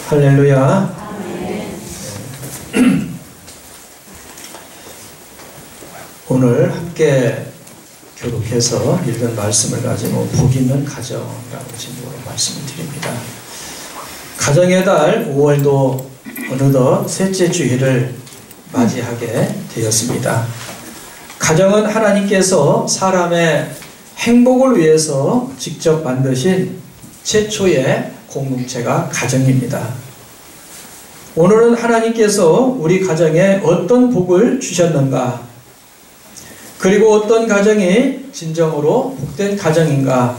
할렐루야. 오늘 함께 교독해서 읽은 말씀을 가지고 복 있는 가정이라고 제목으로 말씀을 드립니다. 가정의 달 5월도 어느덧 셋째 주일을 맞이하게 되었습니다. 가정은 하나님께서 사람의 행복을 위해서 직접 만드신 최초의 공동체가 가정입니다. 오늘은 하나님께서 우리 가정에 어떤 복을 주셨는가, 그리고 어떤 가정이 진정으로 복된 가정인가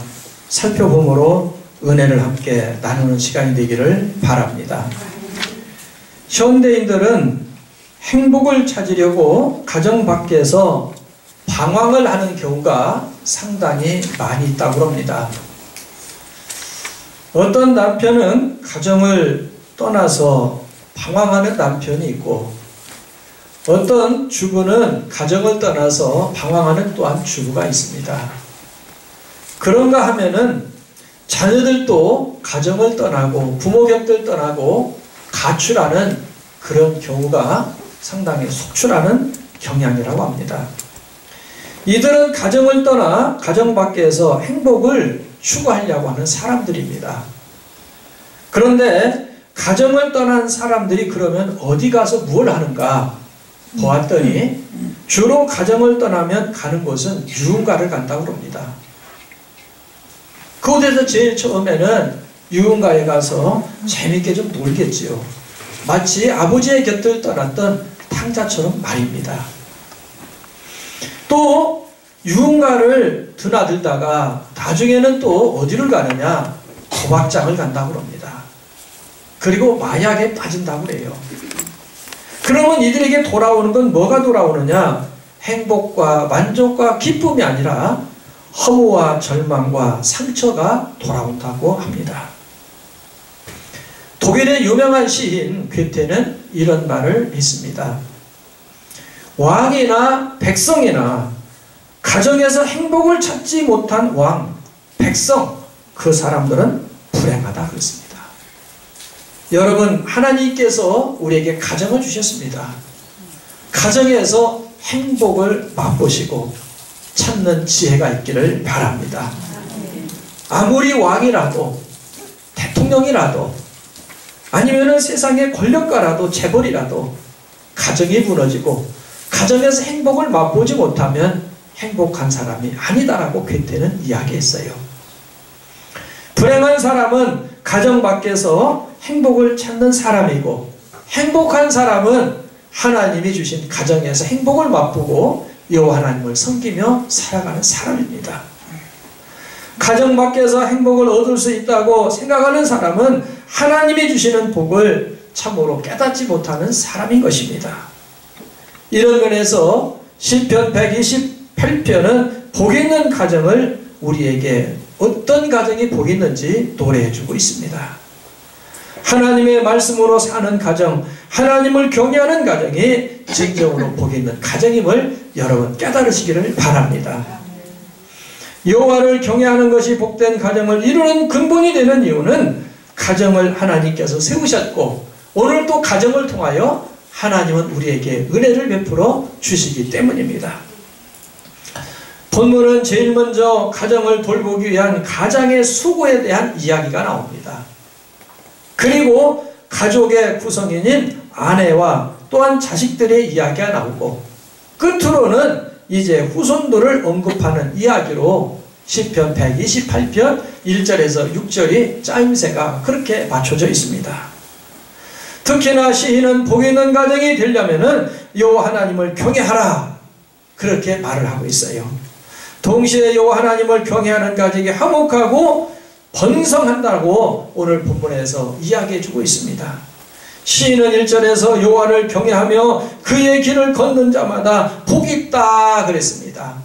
살펴보므로 은혜를 함께 나누는 시간이 되기를 바랍니다. 현대인들은 행복을 찾으려고 가정 밖에서 방황을 하는 경우가 상당히 많이 있다고 합니다. 어떤 남편은 가정을 떠나서 방황하는 남편이 있고, 어떤 주부는 가정을 떠나서 방황하는 또한 주부가 있습니다. 그런가 하면은 자녀들도 가정을 떠나고 부모 곁을 떠나고 가출하는 그런 경우가 상당히 속출하는 경향이라고 합니다. 이들은 가정을 떠나 가정 밖에서 행복을 추구하려고 하는 사람들입니다. 그런데 가정을 떠난 사람들이 그러면 어디 가서 뭘 하는가 보았더니 주로 가정을 떠나면 가는 곳은 유흥가를 간다고 합니다. 그곳에서 제일 처음에는 유흥가에 가서 재밌게 좀 놀겠지요. 마치 아버지의 곁을 떠났던 탕자처럼 말입니다. 또 유흥가를 드나들다가 나중에는 또 어디를 가느냐, 도박장을 간다고 합니다. 그리고 마약에 빠진다고 그래요. 그러면 이들에게 돌아오는 건 뭐가 돌아오느냐? 행복과 만족과 기쁨이 아니라 허무와 절망과 상처가 돌아온다고 합니다. 독일의 유명한 시인 괴테는 이런 말을 했습니다. 왕이나 백성이나 가정에서 행복을 찾지 못한 왕, 백성, 그 사람들은 불행하다 그랬습니다. 여러분, 하나님께서 우리에게 가정을 주셨습니다. 가정에서 행복을 맛보시고 찾는 지혜가 있기를 바랍니다. 아무리 왕이라도, 대통령이라도, 아니면은 세상의 권력가라도, 재벌이라도 가정이 무너지고 가정에서 행복을 맛보지 못하면 행복한 사람이 아니다라고 괴테는 이야기했어요. 불행한 사람은 가정 밖에서 행복을 찾는 사람이고, 행복한 사람은 하나님이 주신 가정에서 행복을 맛보고 여호와 하나님을 섬기며 살아가는 사람입니다. 가정 밖에서 행복을 얻을 수 있다고 생각하는 사람은 하나님이 주시는 복을 참으로 깨닫지 못하는 사람인 것입니다. 이런 면에서 시편 128편은 복 있는 가정을 우리에게 어떤 가정이 복 있는지 노래해주고 있습니다. 하나님의 말씀으로 사는 가정, 하나님을 경외하는 가정이 진정으로 복 있는 가정임을 여러분 깨달으시기를 바랍니다. 여호와를 경외하는 것이 복된 가정을 이루는 근본이 되는 이유는 가정을 하나님께서 세우셨고, 오늘 또 가정을 통하여 하나님은 우리에게 은혜를 베풀어 주시기 때문입니다. 본문은 제일 먼저 가정을 돌보기 위한 가장의 수고에 대한 이야기가 나옵니다. 그리고 가족의 구성인인 아내와 또한 자식들의 이야기가 나오고, 끝으로는 이제 후손들을 언급하는 이야기로 시편 128편 1절에서 6절이 짜임새가 그렇게 맞춰져 있습니다. 특히나 시인은 복 있는 가정이 되려면은 여호와 하나님을 경외하라, 그렇게 말을 하고 있어요. 동시에 여호와 하나님을 경외하는 가족이 화목하고 번성한다고 오늘 본문에서 이야기해주고 있습니다. 시인은 1절에서 여호와를 경외하며 그의 길을 걷는 자마다 복이 있다 그랬습니다.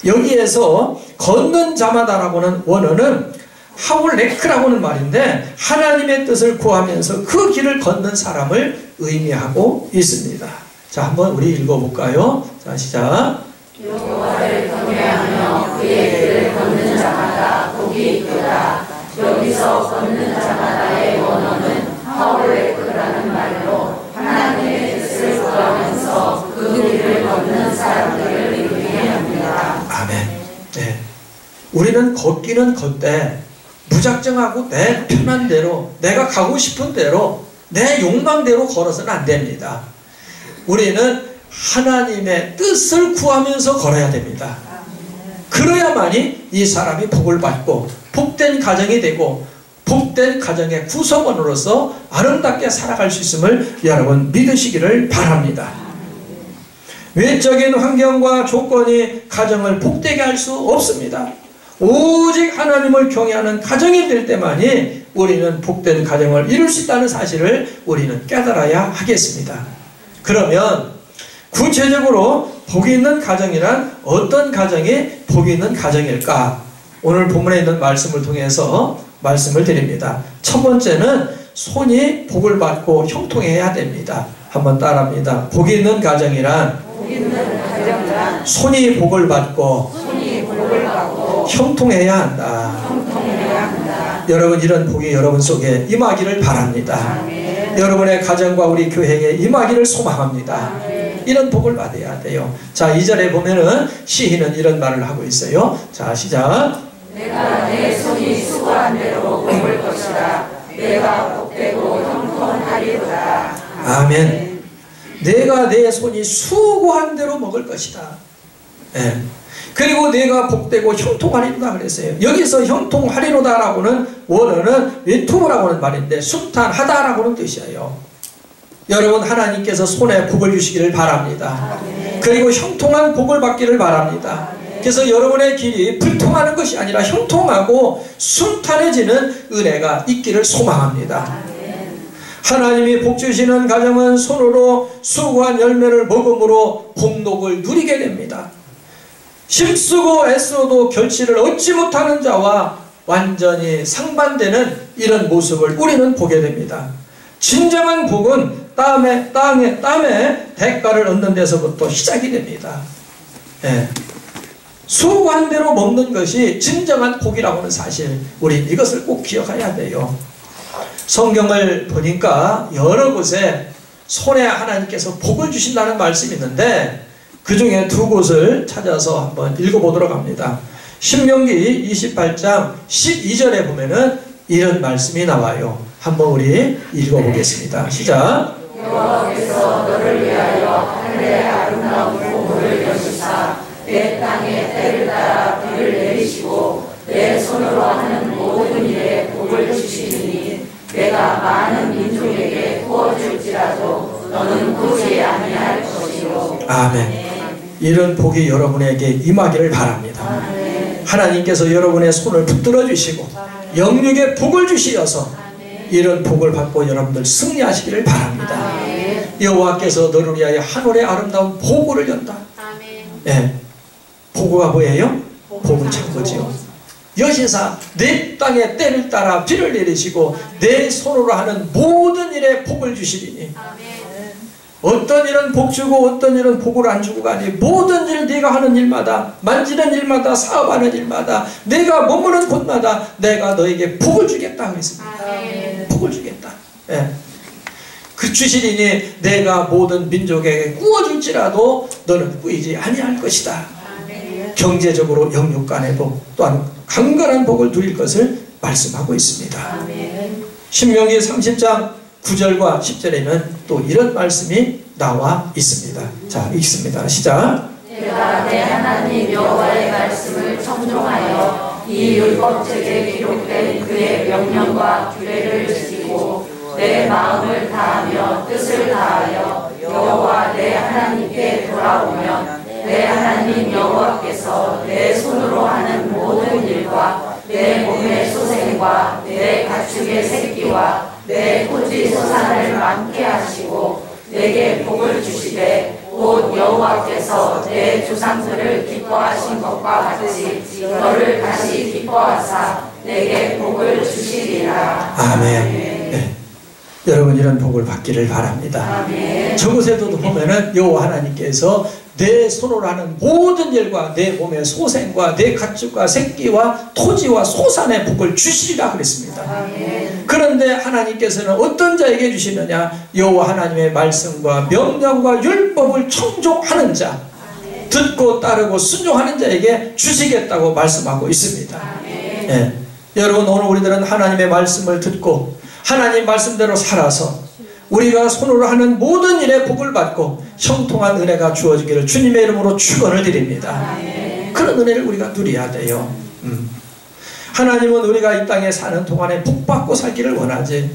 여기에서 걷는 자마다라고는 원어는 하울레크라고는 말인데, 하나님의 뜻을 구하면서 그 길을 걷는 사람을 의미하고 있습니다. 자, 한번 우리 읽어볼까요? 자, 시작. 여호와를 경외하며 그의 길을 걷는 자마다 복이 있도다. 여기서 걷는 자마다의 원어는 우리는 걷기는 걷되 무작정하고 내 편한 대로, 내가 가고 싶은 대로, 내 욕망대로 걸어서는 안 됩니다. 우리는 하나님의 뜻을 구하면서 걸어야 됩니다. 그래야만이 이 사람이 복을 받고 복된 가정이 되고 복된 가정의 구성원으로서 아름답게 살아갈 수 있음을 여러분 믿으시기를 바랍니다. 외적인 환경과 조건이 가정을 복되게 할 수 없습니다. 오직 하나님을 경외하는 가정이 될 때만이 우리는 복된 가정을 이룰 수 있다는 사실을 우리는 깨달아야 하겠습니다. 그러면 구체적으로 복이 있는 가정이란 어떤 가정이 복이 있는 가정일까? 오늘 본문에 있는 말씀을 통해서 말씀을 드립니다. 첫 번째는 손이 복을 받고 형통해야 됩니다. 한번 따라합니다. 복이 있는 가정이란 손이 복을 받고 형통해야 한다. 여러분, 이런 복이 여러분 속에 임하기를 바랍니다. 여러분의 가정과 우리 교회에 임하기를 소망합니다. 이런 복을 받아야 돼요. 자, 2절에 보면은 시인은 이런 말을 하고 있어요. 자, 시작. 내가 내 손이 수고한 대로 먹을 것이라. 내가 복되고 형통하리로다. 아멘. 내가 내 손이 수고한 대로 먹을 것이다. 예. 그리고 내가 복되고 형통하리로다 그랬어요. 여기서 형통하리로다 라고는 원어는 외투라고는 말인데 순탄하다라고는 뜻이에요. 여러분, 하나님께서 손에 복을 주시기를 바랍니다. 그리고 형통한 복을 받기를 바랍니다. 그래서 여러분의 길이 불통하는 것이 아니라 형통하고 순탄해지는 은혜가 있기를 소망합니다. 하나님이 복 주시는 가정은 손으로 수고한 열매를 먹음으로 복록을 누리게 됩니다. 힘쓰고 애써도 결실을 얻지 못하는 자와 완전히 상반되는 이런 모습을 우리는 보게 됩니다. 진정한 복은 땀에 대가를 얻는 데서부터 시작이 됩니다. 예. 수고한 대로 먹는 것이 진정한 복이라고 하는 사실, 우리 이것을 꼭 기억해야 돼요. 성경을 보니까 여러 곳에 손에 하나님께서 복을 주신다는 말씀이 있는데 그 중에 두 곳을 찾아서 한번 읽어보도록 합니다. 신명기 28장 12절에 보면은 이런 말씀이 나와요. 한번 우리 읽어보겠습니다. 시작. 여호와께서 너를 위하여 하늘의 아름다운 보물을 여시사 내 땅에 때를 따라 비를 내리시고 내 손으로 하는 모든 일에 복을 주시리니 내가 많은 민족에게 부어줄지라도 너는 보지 아니할 것이요. 아멘. 이런 복이 여러분에게 임하기를 바랍니다. 하나님께서 여러분의 손을 붙들어 주시고 영육에 복을 주시어서 이런 복을 받고 여러분들 승리하시기를 바랍니다. 여호와께서 너를 위하여 하늘의 아름다운 보고를 연다. 예. 보고가 뭐예요? 복을 찬 거지요. 여시사 내 땅에 때를 따라 비를 내리시고 내 손으로 하는 모든 일에 복을 주시리니. 어떤 일은 복 주고 어떤 일은 복을 안 주고가 아니, 모든 일 네가 하는 일마다, 만지는 일마다, 사업하는 일마다, 내가 머무는 곳마다 내가 너에게 복을 주겠다 그랬습니다. 복을 주겠다. 예. 그 주시리니 내가 모든 민족에게 꾸어줄지라도 너는 꾸이지 아니할 것이다. 경제적으로 영육간에도 또한 강건한 복을 누릴 것을 말씀하고 있습니다. 신명기 30장 9절과 10절에는 또 이런 말씀이 나와 있습니다. 자, 읽습니다. 시작. 내가 내 하나님 여호와의 말씀을 청종하여 이 율법책에 기록된 그의 명령과 규례를 지키고 내 마음을 다하며 뜻을 다하여 여호와 내 하나님께 돌아오면 내 하나님 여호와께서 내 손으로 하는 모든 일과 내 몸의 소생과 내 가축의 새끼와 내 토지 소산을 많게 하시고 내게 복을 주시되 곧 여호와께서 내 조상들을 기뻐하신 것과 같이 너를 다시 기뻐하사 내게 복을 주시리라. 아멘. 네. 여러분, 이런 복을 받기를 바랍니다. 아멘. 저곳에도 보면은 여호와 하나님께서 내 손으로 하는 모든 일과 내 몸의 소생과 내 가축과 새끼와 토지와 소산의 복을 주시리라 그랬습니다. 아멘. 그런데 하나님께서는 어떤 자에게 주시느냐? 여호와 하나님의 말씀과 명령과 율법을 청종하는 자, 듣고 따르고 순종하는 자에게 주시겠다고 말씀하고 있습니다. 예. 여러분, 오늘 우리들은 하나님의 말씀을 듣고 하나님 말씀대로 살아서 우리가 손으로 하는 모든 일에 복을 받고 형통한 은혜가 주어지기를 주님의 이름으로 축원을 드립니다. 그런 은혜를 우리가 누려야 돼요. 하나님은 우리가 이 땅에 사는 동안에 복받고 살기를 원하지,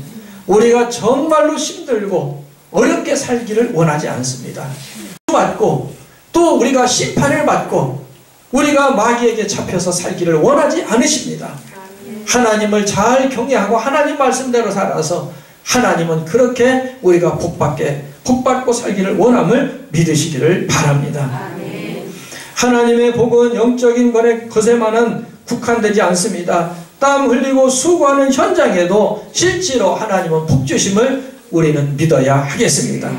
우리가 정말로 힘들고 어렵게 살기를 원하지 않습니다. 받고 또 우리가 심판을 받고 우리가 마귀에게 잡혀서 살기를 원하지 않으십니다. 하나님을 잘 경외하고 하나님 말씀대로 살아서 하나님은 그렇게 우리가 복받고 살기를 원함을 믿으시기를 바랍니다. 하나님의 복은 영적인 것에만은 국한되지 않습니다. 땀 흘리고 수고하는 현장에도 실제로 하나님은 복 주심을 우리는 믿어야 하겠습니다.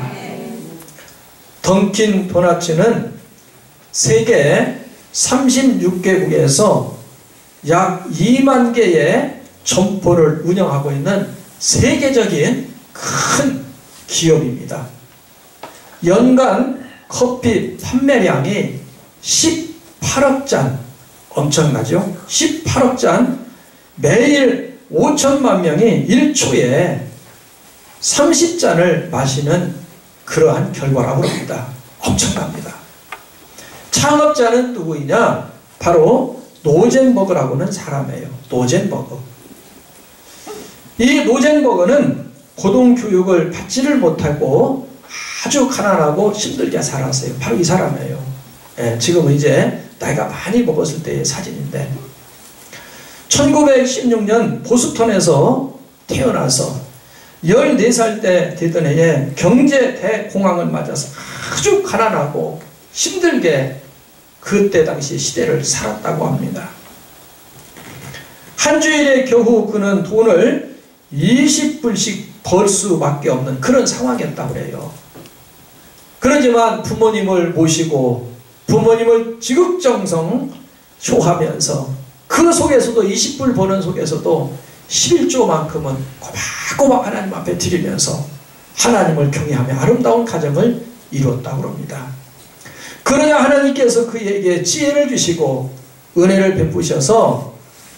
던킨 도너츠는 세계 36개국에서 약 2만 개의 점포를 운영하고 있는 세계적인 큰 기업입니다. 연간 커피 판매량이 18억 잔, 엄청나죠? 18억 잔, 매일 5천만 명이 1초에 30잔을 마시는 그러한 결과라고 합니다. 엄청납니다. 창업자는 누구이냐? 바로 노젠버그라고는 사람이에요. 노젠버그. 이 노젠버그는 고등교육을 받지를 못하고 아주 가난하고 힘들게 살았어요. 바로 이 사람이에요. 예, 지금은 이제 나이가 많이 먹었을 때의 사진인데 1916년 보스턴에서 태어나서 14살 때 되던 해에 경제 대공황을 맞아서 아주 가난하고 힘들게 그때 당시 시대를 살았다고 합니다. 한 주일에 겨우 그는 돈을 20불씩 벌 수밖에 없는 그런 상황이었다고 해요. 그러지만 부모님을 모시고 부모님을 지극정성 쇼하면서 그 속에서도 20불 버는 속에서도 11조만큼은 꼬박꼬박 하나님 앞에 드리면서 하나님을 경외하며 아름다운 가정을 이루었다고 합니다. 그러냐 하나님께서 그에게 지혜를 주시고 은혜를 베푸셔서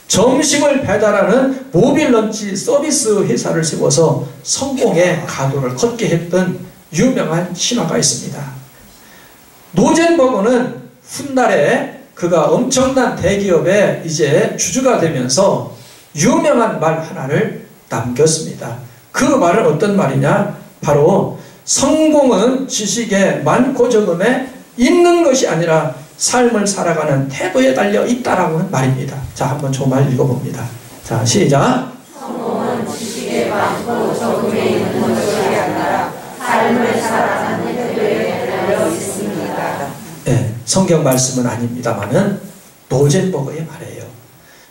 점심을 배달하는 모빌런치 서비스 회사를 세워서 성공의 가도를 걷게 했던 유명한 신화가 있습니다. 노젠버그는 훗날에 그가 엄청난 대기업의 이제 주주가 되면서 유명한 말 하나를 남겼습니다. 그 말은 어떤 말이냐? 바로 성공은 지식에 많고 적음에 있는 것이 아니라 삶을 살아가는 태도에 달려 있다라고는 말입니다. 자, 한번 저 말 읽어봅니다. 자, 시작. 성공은 지식에 많고 적음에 있는 것이 아니라 삶을 살아가는 태도에 달려 있습니다. 네, 성경 말씀은 아닙니다만은 노젠버그의 말이에요.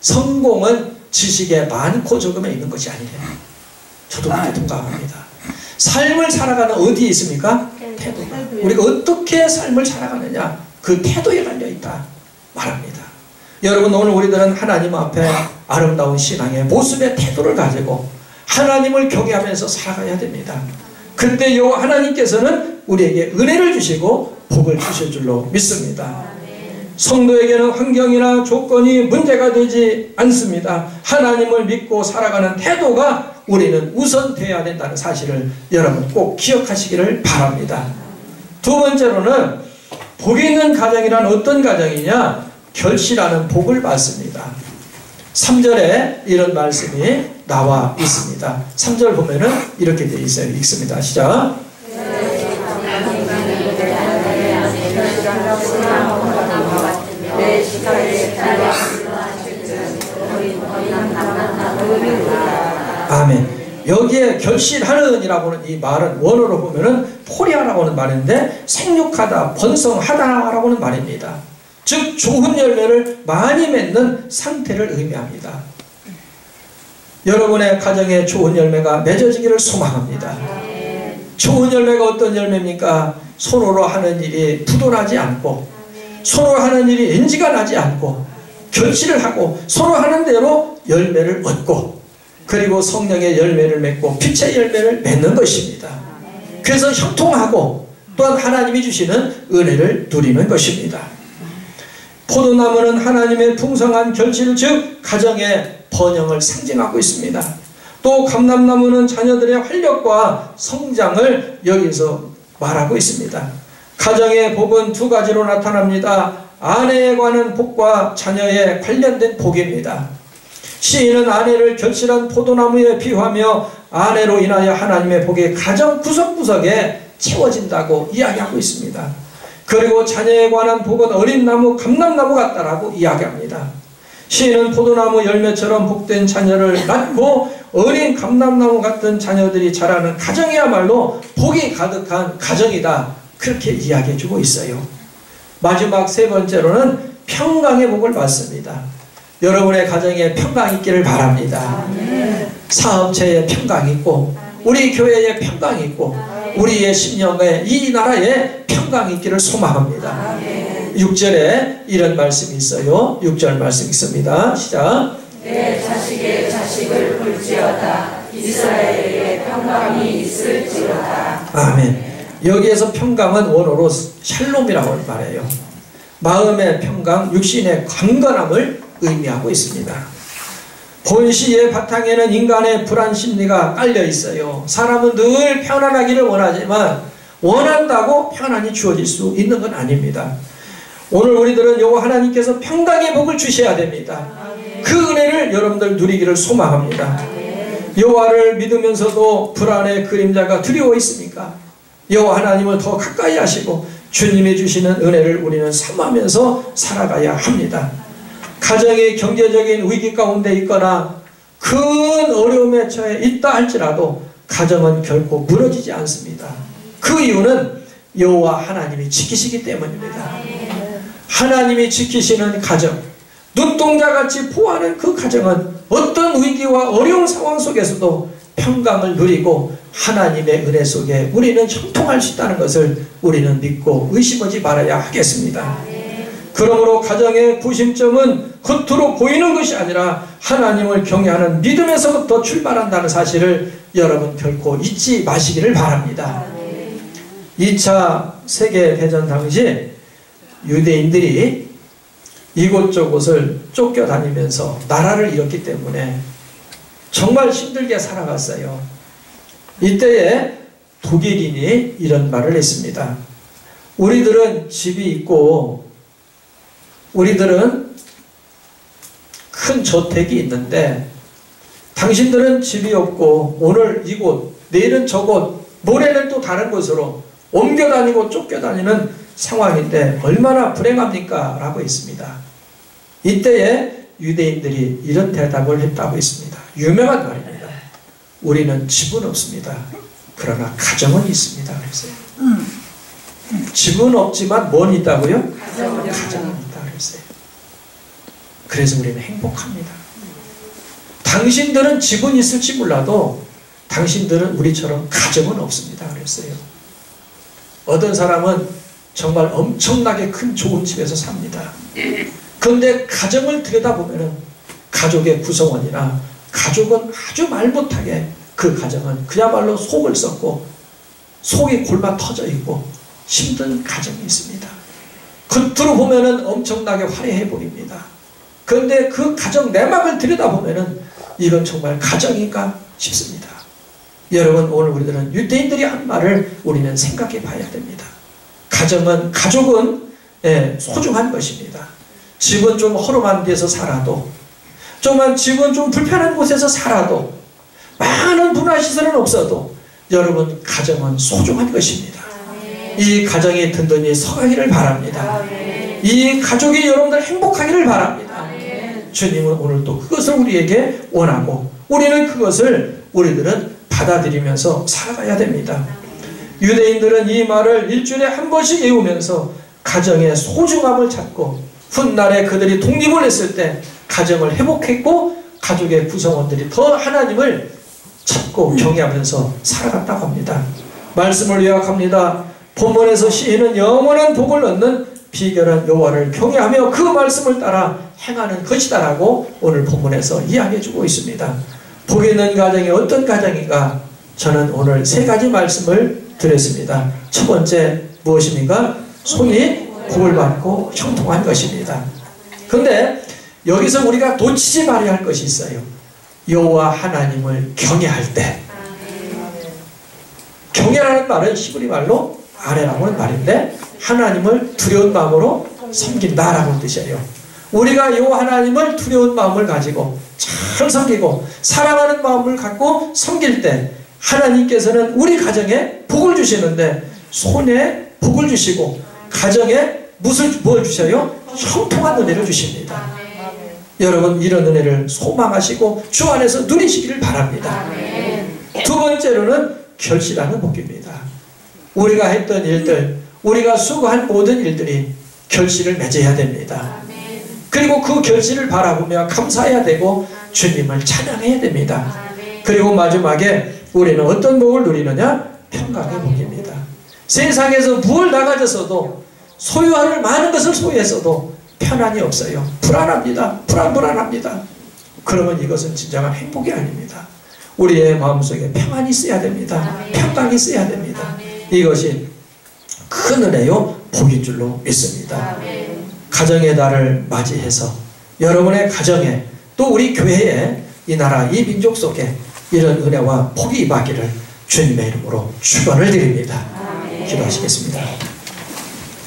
성공은 지식에 많고 적음에 있는 것이 아니래요. 저도 그렇게 동감합니다. 삶을 살아가는 어디에 있습니까? 태도가. 우리가 어떻게 삶을 살아가느냐, 그 태도에 달려있다 말합니다. 여러분, 오늘 우리들은 하나님 앞에 아름다운 신앙의 모습의 태도를 가지고 하나님을 경외하면서 살아가야 됩니다. 그때 여호와 하나님께서는 우리에게 은혜를 주시고 복을 주실 줄로 믿습니다. 성도에게는 환경이나 조건이 문제가 되지 않습니다. 하나님을 믿고 살아가는 태도가 우리는 우선되어야 된다는 사실을 여러분 꼭 기억하시기를 바랍니다. 두 번째로는 복 있는 가정이란 어떤 가정이냐? 결실하는 복을 받습니다. 3절에 이런 말씀이 나와 있습니다. 3절 보면은 이렇게 되어 있어요. 읽습니다. 시작. 아멘. 여기에 결실하는이라고 하는 이 말은 원어로 보면은 포리아라고 하는 말인데 생육하다, 번성하다라고 하는 말입니다. 즉 좋은 열매를 많이 맺는 상태를 의미합니다. 여러분의 가정에 좋은 열매가 맺어지기를 소망합니다. 좋은 열매가 어떤 열매입니까? 손으로 하는 일이 부도나지 않고 손으로 하는 일이 NG가 나지 않고 결실을 하고 서로 하는 대로 열매를 얻고 그리고 성령의 열매를 맺고 빛의 열매를 맺는 것입니다. 그래서 형통하고 또한 하나님이 주시는 은혜를 누리는 것입니다. 포도나무는 하나님의 풍성한 결실 즉 가정의 번영을 상징하고 있습니다. 또 감람나무는 자녀들의 활력과 성장을 여기서 말하고 있습니다. 가정의 복은 두 가지로 나타납니다. 아내에 관한 복과 자녀에 관련된 복입니다. 시인은 아내를 결실한 포도나무에 비유하며 아내로 인하여 하나님의 복이 가정 구석구석에 채워진다고 이야기하고 있습니다. 그리고 자녀에 관한 복은 어린 나무 감람나무 같다라고 이야기합니다. 시인은 포도나무 열매처럼 복된 자녀를 낳고 어린 감람나무 같은 자녀들이 자라는 가정이야말로 복이 가득한 가정이다, 그렇게 이야기해주고 있어요. 마지막 세 번째로는 평강의 복을 받습니다. 여러분의 가정에 평강이 있기를 바랍니다. 사업체에 평강이 있고 우리 교회에 평강이 있고 우리의 심령에 이 나라에 평강이 있기를 소망합니다. 6절에 이런 말씀이 있어요. 6절 말씀 있습니다. 시작. 내 자식의 자식을 볼지어다. 이스라엘에 평강이 있을지어다. 아멘. 여기에서 평강은 원어로 샬롬이라고 말해요. 마음의 평강, 육신의 강건함을 의미하고 있습니다. 본시의 바탕에는 인간의 불안 심리가 깔려 있어요. 사람은 늘 편안하기를 원하지만 원한다고 평안이 주어질 수 있는 건 아닙니다. 오늘 우리들은 여호와 하나님께서 평강의 복을 주셔야 됩니다. 그 은혜를 여러분들 누리기를 소망합니다. 여호와를 믿으면서도 불안의 그림자가 두려워 있습니까? 여호와 하나님을 더 가까이 하시고 주님이 주시는 은혜를 우리는 삼으면서 살아가야 합니다. 가정이 경제적인 위기 가운데 있거나 큰 어려움에 처해 있다 할지라도 가정은 결코 무너지지 않습니다. 그 이유는 여호와 하나님이 지키시기 때문입니다. 하나님이 지키시는 가정, 눈동자같이 보호하는 그 가정은 어떤 위기와 어려운 상황 속에서도 평강을 누리고 하나님의 은혜 속에 우리는 형통할 수 있다는 것을 우리는 믿고 의심하지 말아야 하겠습니다. 그러므로 가정의 구심점은 겉으로 보이는 것이 아니라 하나님을 경외하는 믿음에서부터 출발한다는 사실을 여러분 결코 잊지 마시기를 바랍니다. 2차 세계대전 당시 유대인들이 이곳저곳을 쫓겨다니면서 나라를 잃었기 때문에 정말 힘들게 살아갔어요. 이때에 독일인이 이런 말을 했습니다. 우리들은 집이 있고 우리들은 큰 저택이 있는데 당신들은 집이 없고 오늘 이곳, 내일은 저곳, 모레는 또 다른 곳으로 옮겨다니고 쫓겨다니는 상황인데 얼마나 불행합니까? 라고 했습니다. 이때에 유대인들이 이런 대답을 했다고 했습니다. 유명한 말입니다. 우리는 집은 없습니다. 그러나 가정은 있습니다. 그랬어요. 집은 없지만 뭔 있다고요? 가정은 있다 그랬어요. 그래서 우리는 행복합니다. 당신들은 집은 있을지 몰라도 당신들은 우리처럼 가정은 없습니다. 그랬어요. 어떤 사람은 정말 엄청나게 큰 좋은 집에서 삽니다. 그런데 가정을 들여다보면 가족의 구성원이나 가족은 아주 말 못하게 그 가정은 그야말로 속을 썩고 속이 골마 터져 있고 힘든 가정이 있습니다. 겉으로 보면 엄청나게 화려해 보입니다. 그런데 그 가정 내막을 들여다보면 이건 정말 가정인가 싶습니다. 여러분, 오늘 우리들은 유대인들이 한 말을 우리는 생각해 봐야 됩니다. 가족은 소중한 것입니다. 집은 좀 허름한 데서 살아도, 조금만 집은 좀 불편한 곳에서 살아도, 많은 문화시설은 없어도 여러분 가정은 소중한 것입니다. 이 가정이 든든히 서가기를 바랍니다. 이 가족이 여러분들 행복하기를 바랍니다. 주님은 오늘 또 그것을 우리에게 원하고 우리는 그것을 우리들은 받아들이면서 살아가야 됩니다. 유대인들은 이 말을 일주일에 한 번씩 외우면서 가정의 소중함을 찾고 훗날에 그들이 독립을 했을 때 가정을 회복했고 가족의 구성원들이 더 하나님을 찾고 경외하면서 살아갔다고 합니다. 말씀을 요약합니다. 본문에서 시인은 영원한 복을 얻는 비결한 여호와를 경외하며 그 말씀을 따라 행하는 것이다라고 오늘 본문에서 이야기해주고 있습니다. 복이 있는 가정이 어떤 가정인가? 저는 오늘 세 가지 말씀을 드렸습니다. 첫 번째, 무엇입니까? 손이 복을 받고 형통한 것입니다. 그런데 여기서 우리가 놓치지 말아야 할 것이 있어요. 여호와 하나님을 경외할 때, 경외라는 말은 히브리 말로 아뢰라고 하는 말인데 하나님을 두려운 마음으로 섬긴다라는 뜻이에요. 우리가 여호와 하나님을 두려운 마음을 가지고 잘 섬기고 사랑하는 마음을 갖고 섬길 때 하나님께서는 우리 가정에 복을 주시는데 손에 복을 주시고 가정에 뭘 주셔요? 형통한 은혜를 주십니다. 여러분 이런 은혜를 소망하시고 주 안에서 누리시기를 바랍니다. 두 번째로는 결실하는 복입니다. 우리가 했던 일들, 우리가 수고한 모든 일들이 결실을 맺어야 됩니다. 그리고 그 결실을 바라보며 감사해야 되고 주님을 찬양해야 됩니다. 그리고 마지막에 우리는 어떤 복을 누리느냐? 평강의 복입니다. 세상에서 무엇을 다 가졌어도 소유할 많은 것을 소유했어도 편안이 없어요. 불안합니다. 불안합니다. 그러면 이것은 진정한 행복이 아닙니다. 우리의 마음속에 평안이 있어야 됩니다. 평강이 있어야 됩니다. 이것이 큰 은혜요 복인 줄로 믿습니다. 가정의 달을 맞이해서 여러분의 가정에 또 우리 교회에 이 나라 이 민족 속에 이런 은혜와 복이 임하기를 주님의 이름으로 축원을 드립니다. 기도하시겠습니다.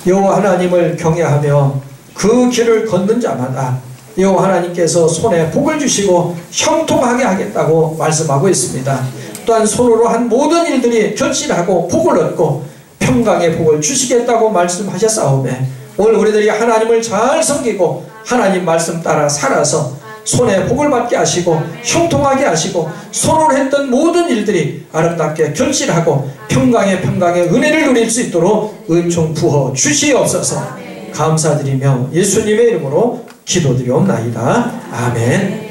여호와 하나님을 경외하며 그 길을 걷는 자마다 여호와 하나님께서 손에 복을 주시고 형통하게 하겠다고 말씀하고 있습니다. 또한 손으로 한 모든 일들이 결실하고 복을 얻고 평강의 복을 주시겠다고 말씀하셨사오매 오늘 우리들이 하나님을 잘 섬기고 하나님 말씀 따라 살아서 손에 복을 받게 하시고 형통하게 하시고 손으로 했던 모든 일들이 아름답게 결실하고 평강의 은혜를 누릴 수 있도록 은총 부어 주시옵소서. 감사드리며 예수님의 이름으로 기도드리옵나이다. 아멘.